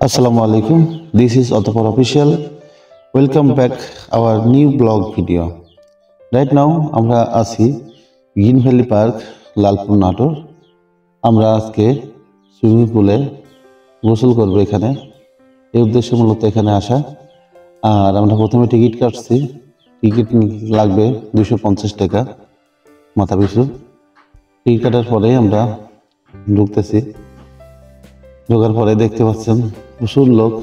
Assalamu alaikum. This is Otapar Official. Welcome back our new blog video. Right now আমরা আছি green valley park, Lalpur, Natore. আমরা আজকে swimming পুলে গোসল করব এখানে। এই উদ্দেশ্যে মূলত এখানে আসা। আর আমরা প্রথমে টিকিট কাটছি। টিকিট লাগবে 250 টাকা মাথা পিছু। টিকিট কাটার পরে আমরা ঢুকতেছি। ঢোকার পরে দেখতে পাচ্ছেন প্রচুর লোক।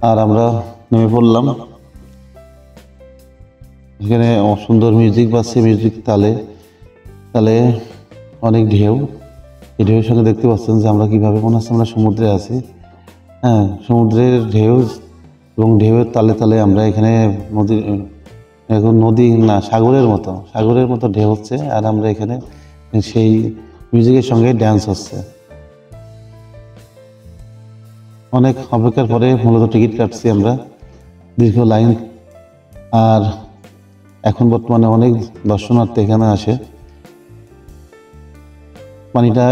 আর আমরা নেমে পড়লাম। এখানে সুন্দর মিউজিক বাজছে, মিউজিক তালে তালে অনেক ঢেউ। এই ঢেউয়ের সঙ্গে দেখতে পাচ্ছেন যে আমরা কীভাবে মনে হচ্ছে আমরা সমুদ্রে আছি। হ্যাঁ, সমুদ্রের ঢেউ এবং ঢেউয়ের তালে তালে আমরা এখানে নদী না, সাগরের মতো ঢেউ হচ্ছে। আর আমরা এখানে সেই মিউজিকের সঙ্গে ড্যান্স হচ্ছে। অনেক অপেক্ষার পরে মূলত টিকিট কাটছি আমরা, দীর্ঘ লাইন। আর এখন বর্তমানে অনেক দর্শনার্থী এখানে আসে। পানিটা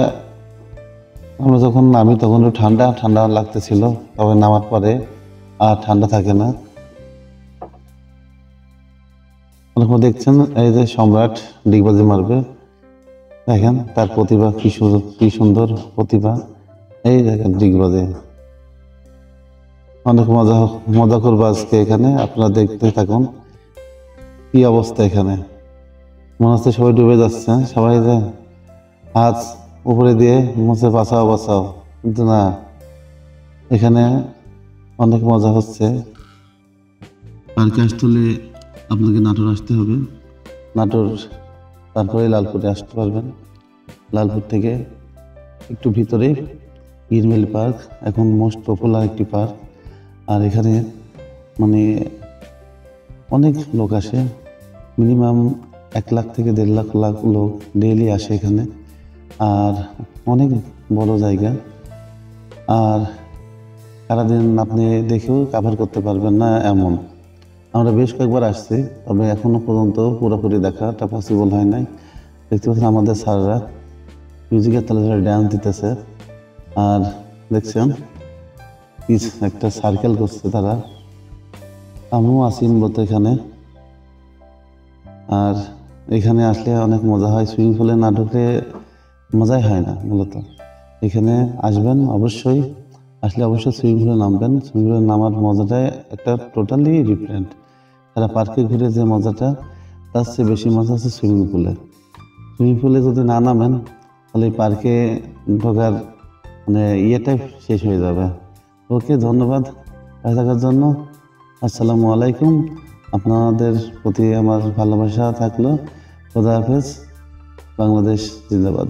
আমরা যখন নামি তখন ঠান্ডা ঠান্ডা লাগতেছিল, তবে নামার পরে আর ঠান্ডা থাকে না। অনেক দেখছেন এই যে সম্রাট ডিগবাজি মারবে, দেখেন তার প্রতিভা কি সুন্দর প্রতিভা। এই দেখেন ডিগবাজি, অনেক মজা করবো আজকে এখানে। আপনারা দেখতে থাকুন কি অবস্থা এখানে। মনে হচ্ছে সবাই ডুবে যাচ্ছে, সবাই যে হাত উপরে দিয়ে মনে বাঁচাও, কিন্তু না, এখানে অনেক মজা হচ্ছে। পার্কে আসতে হলে আপনাকে নাটোর আসতে হবে। নাটোর, তারপরে লালপুরে আসতে পারবেন। লালপুর থেকে একটু ভিতরে গ্রিন ভ্যালি পার্ক, এখন মোস্ট পপুলার একটি পার্ক। আর এখানে মানে অনেক লোক আসে, মিনিমাম 1 লাখ থেকে 1.5 লাখ লোক ডেইলি আসে এখানে। আর অনেক বড় জায়গা। আর সারাদিন আপনি দেখেও কভার করতে পারবেন না এমন। আমরা বেশ কয়েকবার আসছি, তবে এখনো পর্যন্ত পুরোপুরি দেখাটা পসিবল হয় নাই। দেখতে পাচ্ছেন আমাদের স্যাররা মিউজিকের তালে তালে ড্যান্স দিতেছে। আর দেখছেন একটা সার্কেল করছে তারা। আমিও আছি মূলত এখানে। আর এখানে আসলে অনেক মজা হয়। সুইমিং পুলে না ঢুকলে মজাই হয় না মূলত। এখানে আসবেন অবশ্যই, আসলে অবশ্যই সুইমিং পুলে নামবেন। সুইমিং পুলে নামার মজাটাই একটা টোটালি ডিফারেন্ট। তারা পার্কে ঘুরে যে মজাটা, তার চেয়ে বেশি মজা আছে সুইমিং পুলে। সুইমিং পুলে যদি না নামেন তাহলে এই পার্কে ঢোকার ইয়েটাই শেষ হয়ে যাবে। ওকে, ধন্যবাদ থাকার জন্য। আসসালামু আলাইকুম। আপনাদের প্রতি আমার ভালোবাসা থাকলো। খোদা হাফেজ। বাংলাদেশ জিন্দাবাদ।